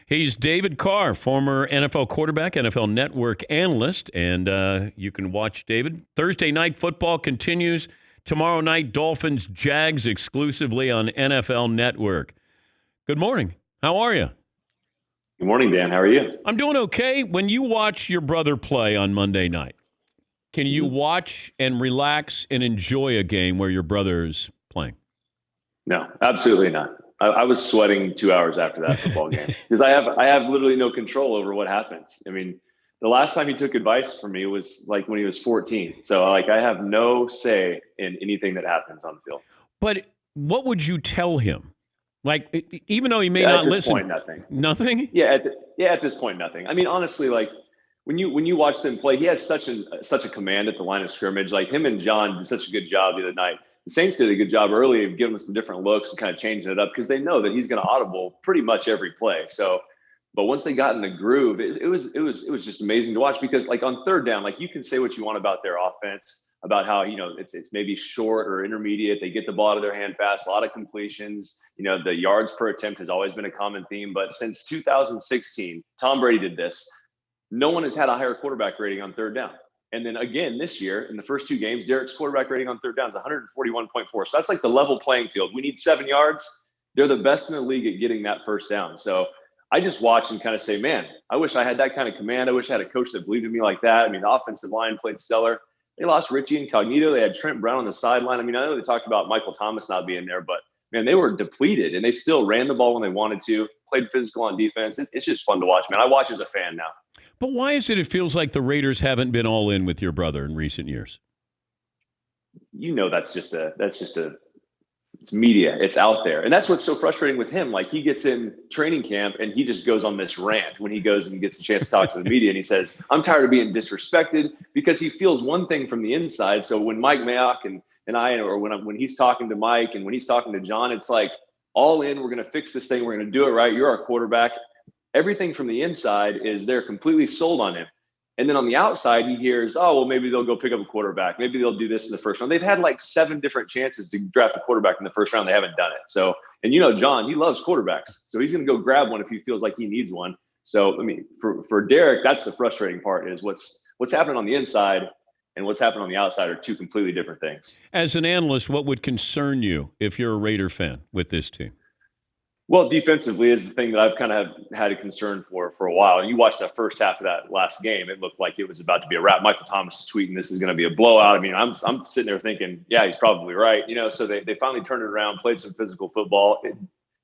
He's David Carr, former NFL quarterback, NFL Network analyst, and you can watch David. Thursday night football continues. Tomorrow night, Dolphins, Jags exclusively on NFL Network. Good morning. How are you? Good morning, Dan. How are you? I'm doing okay. When you watch your brother play on Monday night, can you watch and relax and enjoy a game where your brother is playing? No, absolutely not. I was sweating 2 hours after that football game because I have literally no control over what happens. I mean, the last time he took advice from me was like when he was 14. So I have no say in anything that happens on the field. But what would you tell him? Like, even though he may not listen. At this point, nothing. Nothing? Yeah, at this point, nothing. I mean, honestly, like when you watch them play, he has such a command at the line of scrimmage. Like him and John did such a good job the other night. The Saints did a good job early of giving him some different looks and kind of changing it up because they know that he's going to audible pretty much every play. So, but once they got in the groove, it was just amazing to watch because like on third down, like you can say what you want about their offense, about how, it's maybe short or intermediate. They get the ball out of their hand fast, a lot of completions. The yards per attempt has always been a common theme. But since 2016, Tom Brady did this. No one has had a higher quarterback rating on third down. And then again, this year, in the first two games, Derek's quarterback rating on third down is 141.4. So that's like the level playing field. We need 7 yards. They're the best in the league at getting that first down. So I just watch and kind of say, man, I wish I had that kind of command. I wish I had a coach that believed in me like that. I mean, the offensive line played stellar. They lost Richie Incognito. They had Trent Brown on the sideline. I mean, I know they talked about Michael Thomas not being there, but man, they were depleted and they still ran the ball when they wanted to, played physical on defense. It's just fun to watch, man. I watch as a fan now. But why is it feels like the Raiders haven't been all in with your brother in recent years? It's media. It's out there. And that's what's so frustrating with him. Like he gets in training camp and he just goes on this rant when he goes and gets a chance to talk to the media. And he says, I'm tired of being disrespected, because he feels one thing from the inside. So when Mike Mayock and I, or when he's talking to Mike and when he's talking to John, it's like all in, we're going to fix this thing. We're going to do it right. You're our quarterback. Everything from the inside is they're completely sold on him. And then on the outside, he hears, oh, well, maybe they'll go pick up a quarterback. Maybe they'll do this in the first round. They've had like 7 different chances to draft a quarterback in the first round. They haven't done it. So, and John, he loves quarterbacks. So he's going to go grab one if he feels like he needs one. So, I mean, for Derek, that's the frustrating part is what's happening on the inside and what's happening on the outside are two completely different things. As an analyst, what would concern you if you're a Raider fan with this team? Well, defensively is the thing that I've kind of had a concern for a while. And you watched that first half of that last game. It looked like it was about to be a wrap. Michael Thomas is tweeting, this is going to be a blowout. I mean, I'm sitting there thinking, yeah, he's probably right. So they finally turned it around, played some physical football.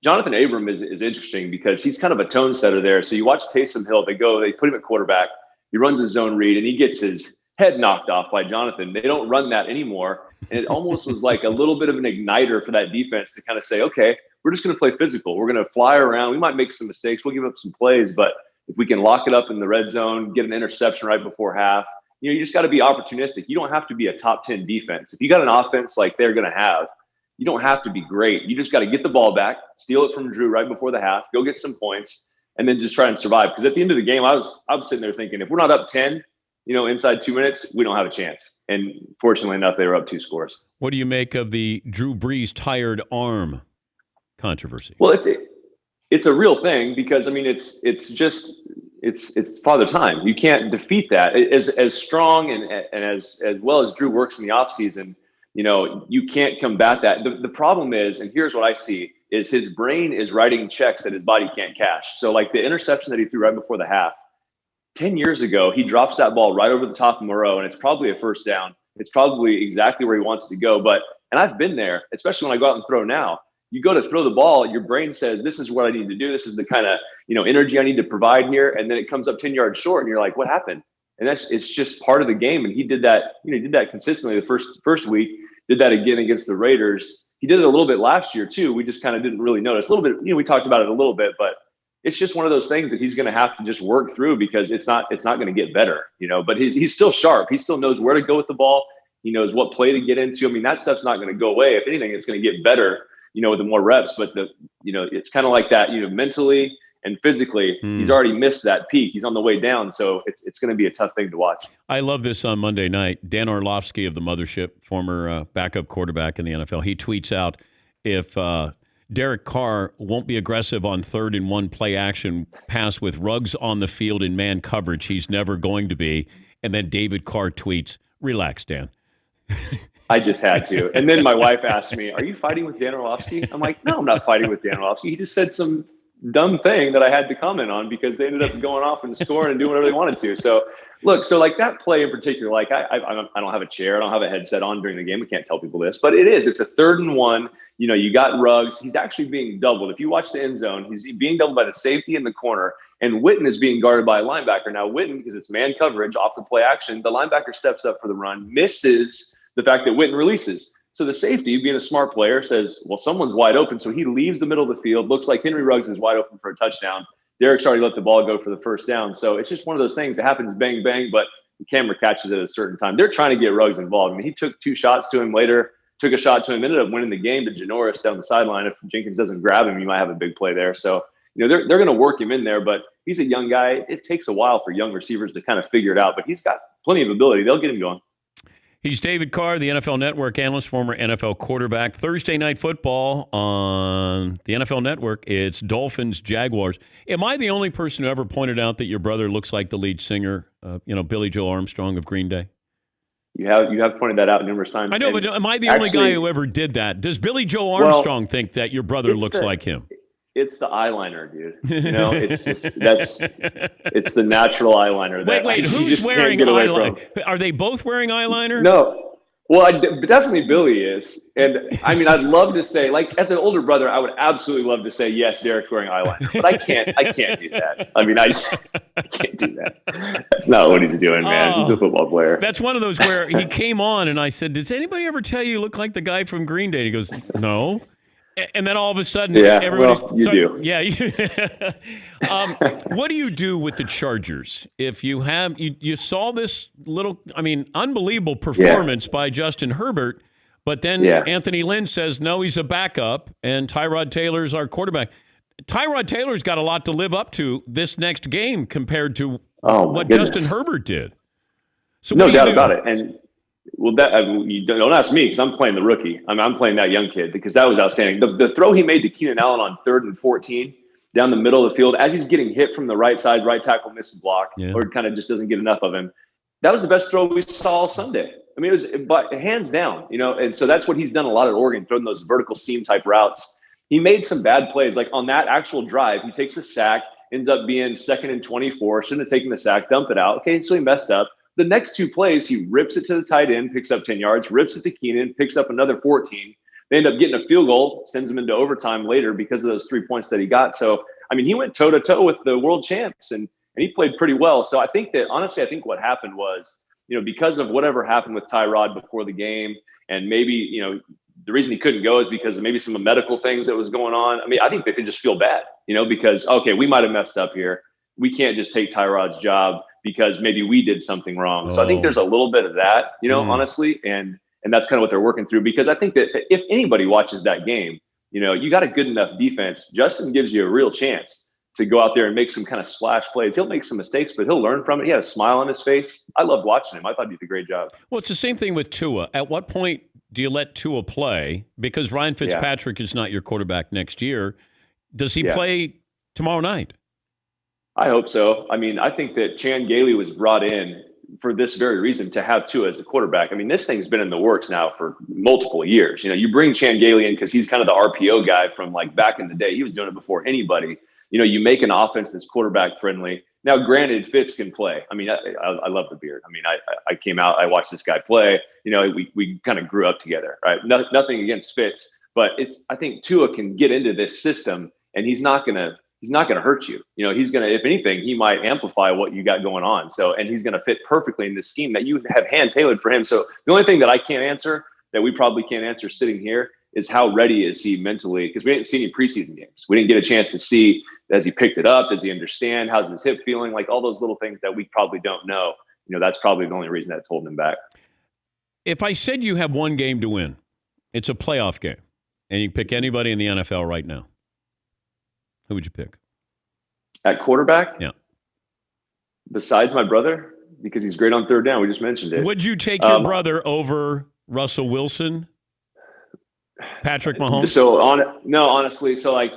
Jonathan Abram is interesting because he's kind of a tone setter there. So you watch Taysom Hill, they put him at quarterback. He runs his zone read and he gets his head knocked off by Jonathan. They don't run that anymore. And it almost was like a little bit of an igniter for that defense to kind of say, okay, we're just going to play physical. We're going to fly around. We might make some mistakes. We'll give up some plays, but if we can lock it up in the red zone, get an interception right before half, you just got to be opportunistic. You don't have to be a top 10 defense. If you got an offense like they're going to have, you don't have to be great. You just got to get the ball back, steal it from Drew right before the half, go get some points, and then just try and survive. Because at the end of the game, I was sitting there thinking, if we're not up 10, inside 2 minutes, we don't have a chance. And fortunately enough, they were up 2 scores. What do you make of the Drew Brees tired arm controversy? Well, it's a real thing because I mean it's father time. You can't defeat that. As strong and as well as Drew works in the offseason, you can't combat that. The problem is, and here's what I see, is his brain is writing checks that his body can't cash. So like the interception that he threw right before the half, 10 years ago, he drops that ball right over the top of Moreau, and it's probably a first down. It's probably exactly where he wants to go. And I've been there, especially when I go out and throw now. You go to throw the ball, your brain says, this is what I need to do. This is the kind of, energy I need to provide here. And then it comes up 10 yards short and you're like, what happened? And it's just part of the game. And he did that, he did that consistently the first week, did that again against the Raiders. He did it a little bit last year too. We just kind of didn't really notice. A little bit, we talked about it a little bit, but it's just one of those things that he's going to have to just work through because it's not going to get better, but he's still sharp. He still knows where to go with the ball. He knows what play to get into. I mean, that stuff's not going to go away. If anything, it's going to get better, with the more reps, but it's kind of like that, mentally and physically, he's already missed that peak. He's on the way down. So it's going to be a tough thing to watch. I love this on Monday night. Dan Orlovsky of the Mothership, former backup quarterback in the NFL, he tweets out, if Derek Carr won't be aggressive on 3rd and 1 play action pass with Ruggs on the field in man coverage. He's never going to be. And then David Carr tweets, "Relax, Dan." I just had to. And then my wife asked me, "Are you fighting with Dan Orlovsky?" I'm like, "No, I'm not fighting with Dan Orlovsky. He just said some dumb thing that I had to comment on because they ended up going off and scoring and doing whatever they wanted to." So look, so like that play in particular, like I don't have a chair, I don't have a headset on during the game. I can't tell people this, but it's a 3rd and 1. You got Ruggs. He's actually being doubled. If you watch the end zone, he's being doubled by the safety in the corner, and Witten is being guarded by a linebacker. Now Witten, because it's man coverage off the play action, the linebacker steps up for the run, misses the fact that Witten releases. So the safety, being a smart player, says, well, someone's wide open. So he leaves the middle of the field. Looks like Henry Ruggs is wide open for a touchdown. Derek's already let the ball go for the first down. So it's just one of those things that happens bang, bang, but the camera catches it at a certain time. They're trying to get Ruggs involved. I mean, he took 2 shots to him later, took a shot to him, ended up winning the game to Janoris down the sideline. If Jenkins doesn't grab him, you might have a big play there. So, they're going to work him in there, but he's a young guy. It takes a while for young receivers to kind of figure it out, but he's got plenty of ability. They'll get him going. He's David Carr, the NFL Network analyst, former NFL quarterback. Thursday night football on the NFL Network. It's Dolphins, Jaguars. Am I the only person who ever pointed out that your brother looks like the lead singer, Billy Joe Armstrong of Green Day? You have pointed that out numerous times. I know, but am I the only guy who ever did that? Does Billy Joe Armstrong think that your brother looks like him? It's the eyeliner, dude. It's just it's the natural eyeliner. Wait, who's wearing eyeliner? Are they both wearing eyeliner? No. Well, definitely Billy is. And I mean, I'd love to say, like, as an older brother, I would absolutely love to say, yes, Derek's wearing eyeliner, but I can't do that. I mean, I can't do that. That's not what he's doing, man. He's a football player. That's one of those where he came on and I said, does anybody ever tell you look like the guy from Green Day? And he goes, no. And then all of a sudden, everybody's... Well, you do. Yeah. What do you do with the Chargers? If you have... You saw this unbelievable performance by Justin Herbert, but then Anthony Lynn says, no, he's a backup, and Tyrod Taylor's our quarterback. Tyrod Taylor's got a lot to live up to this next game compared to what Justin Herbert did. So no doubt about it. And... Well, you don't ask me because I'm playing the rookie. I'm playing that young kid because that was outstanding. The throw he made to Keenan Allen on 3rd and 14 down the middle of the field as he's getting hit from the right side, right tackle misses block or kind of just doesn't get enough of him. That was the best throw we saw all Sunday. I mean, it was but hands down, and so that's what he's done a lot at Oregon, throwing those vertical seam type routes. He made some bad plays. Like on that actual drive, he takes a sack, ends up being 2nd and 24. Shouldn't have taken the sack, dump it out. Okay, so he messed up. The next 2 plays, he rips it to the tight end, picks up 10 yards, rips it to Keenan, picks up another 14. They end up getting a field goal, sends them into overtime later because of those 3 points that he got. So, I mean, he went toe-to-toe with the world champs, and he played pretty well. So I think that, honestly, what happened was, because of whatever happened with Tyrod before the game, and maybe, the reason he couldn't go is because of maybe some medical things that was going on. I mean, I think they could just feel bad, because, okay, we might have messed up here. We can't just take Tyrod's job because maybe we did something wrong. So I think there's a little bit of that, honestly. And that's kind of what they're working through, because I think that if anybody watches that game, you got a good enough defense. Justin gives you a real chance to go out there and make some kind of splash plays. He'll make some mistakes, but he'll learn from it. He had a smile on his face. I loved watching him. I thought he did a great job. Well, it's the same thing with Tua. At what point do you let Tua play? Because Ryan Fitzpatrick is not your quarterback next year. Does he play tomorrow night? I hope so. I mean, I think that Chan Gailey was brought in for this very reason, to have Tua as a quarterback. I mean, this thing's been in the works now for multiple years. You bring Chan Gailey in because he's kind of the RPO guy from like back in the day. He was doing it before anybody. You make an offense that's quarterback friendly. Now, granted, Fitz can play. I mean, I love the beard. I mean, I came out, I watched this guy play. We kind of grew up together, right? Nothing against Fitz, but I think Tua can get into this system, and he's not gonna hurt you. He's going to, if anything, he might amplify what you got going on. So, and he's going to fit perfectly in this scheme that you have hand tailored for him. So the only thing that I can't answer, that we probably can't answer sitting here, is how ready is he mentally? Because we didn't see any preseason games. We didn't get a chance to see, has he picked it up? Does he understand? How's his hip feeling? Like all those little things that we probably don't know. That's probably the only reason that's holding him back. If I said you have one game to win, it's a playoff game, and you pick anybody in the NFL right now, who would you pick? At quarterback? Yeah. Besides my brother, because he's great on 3rd down. We just mentioned it. Would you take your brother over Russell Wilson? Patrick Mahomes? Honestly, so like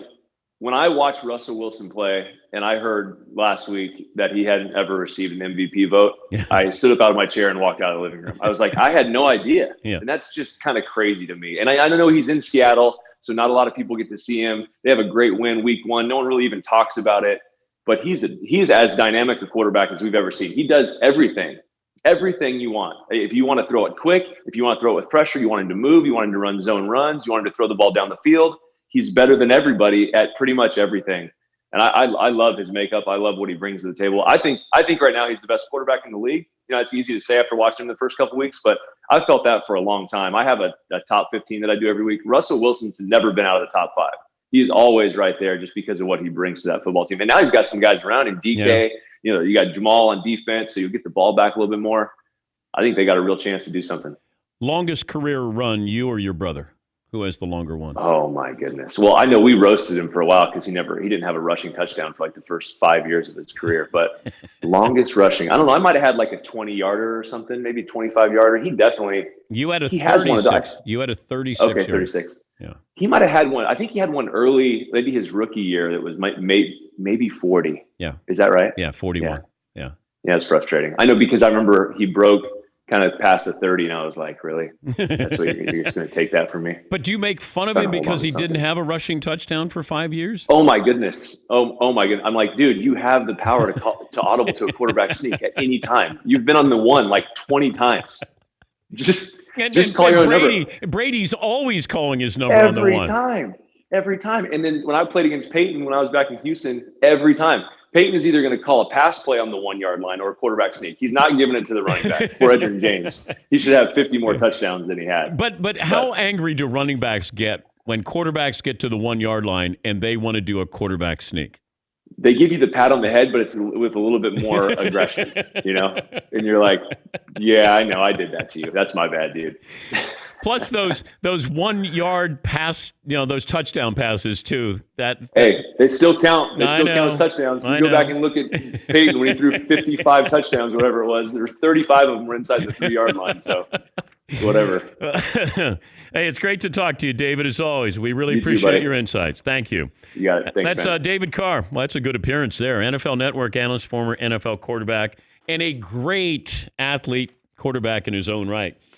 when I watched Russell Wilson play, and I heard last week that he hadn't ever received an MVP vote, I stood up out of my chair and walked out of the living room. I was like, I had no idea. Yeah. And that's just kind of crazy to me. And I don't know, he's in Seattle, so not a lot of people get to see him. They have a great win week 1. No one really even talks about it. But he's as dynamic a quarterback as we've ever seen. He does everything you want. If you want to throw it quick, if you want to throw it with pressure, you want him to move, you want him to run zone runs, you want him to throw the ball down the field. He's better than everybody at pretty much everything. And I love his makeup. I love what he brings to the table. I think right now he's the best quarterback in the league. You know, it's easy to say after watching him the first couple of weeks, but I've felt that for a long time. I have a top 15 that I do every week. Russell Wilson's never been out of the top 5. He's always right there just because of what he brings to that football team. And now he's got some guys around him. DK, you know, you got Jamal on defense, so you'll get the ball back a little bit more. I think they got a real chance to do something. Longest career run, you or your brother? Who has the longer one? Oh my goodness. Well, I know we roasted him for a while because he didn't have a rushing touchdown for like the first 5 years of his career. But longest rushing, I don't know. I might have had like a 20-yarder or something, maybe 25-yarder. He definitely. You had a he 36. You had a 36. Okay, 36. Yeah. He might have had one. I think he had one early, maybe his rookie year that was maybe 40. Yeah. Is that right? Yeah, 41. Yeah. Yeah, it's frustrating. I know because I remember he broke kind of past the 30, and I was like, really? That's what you're just going to take that from me? But do you make fun of him because he didn't have a rushing touchdown for 5 years? Oh my goodness. Oh my goodness. I'm like, dude, you have the power to audible to a quarterback sneak at any time. You've been on the one like 20 times. Just call your own number. Brady's always calling his number on the one. Every time. And then when I played against Peyton, when I was back in Houston, every time. Peyton is either going to call a pass play on the 1 yard line or a quarterback sneak. He's not giving it to the running back or Edgerrin James. He should have 50 more touchdowns than he had. But how angry do running backs get when quarterbacks get to the 1 yard line and they want to do a quarterback sneak? They give you the pat on the head, but it's with a little bit more aggression, you know? And you're like, yeah, I know I did that to you. That's my bad, dude. Plus those 1 yard pass, you know, those touchdown passes too. Hey, they still count. They still count as touchdowns. You go back and look at Peyton when he threw 55 touchdowns, whatever it was. There's 35 of them were inside the 3 yard line. So whatever. Hey, it's great to talk to you, David, as always. We really appreciate your insights. Thank you. You got it. Thanks, That's David Carr. Well, that's a good appearance there. NFL Network analyst, former NFL quarterback, and a great athlete, quarterback in his own right.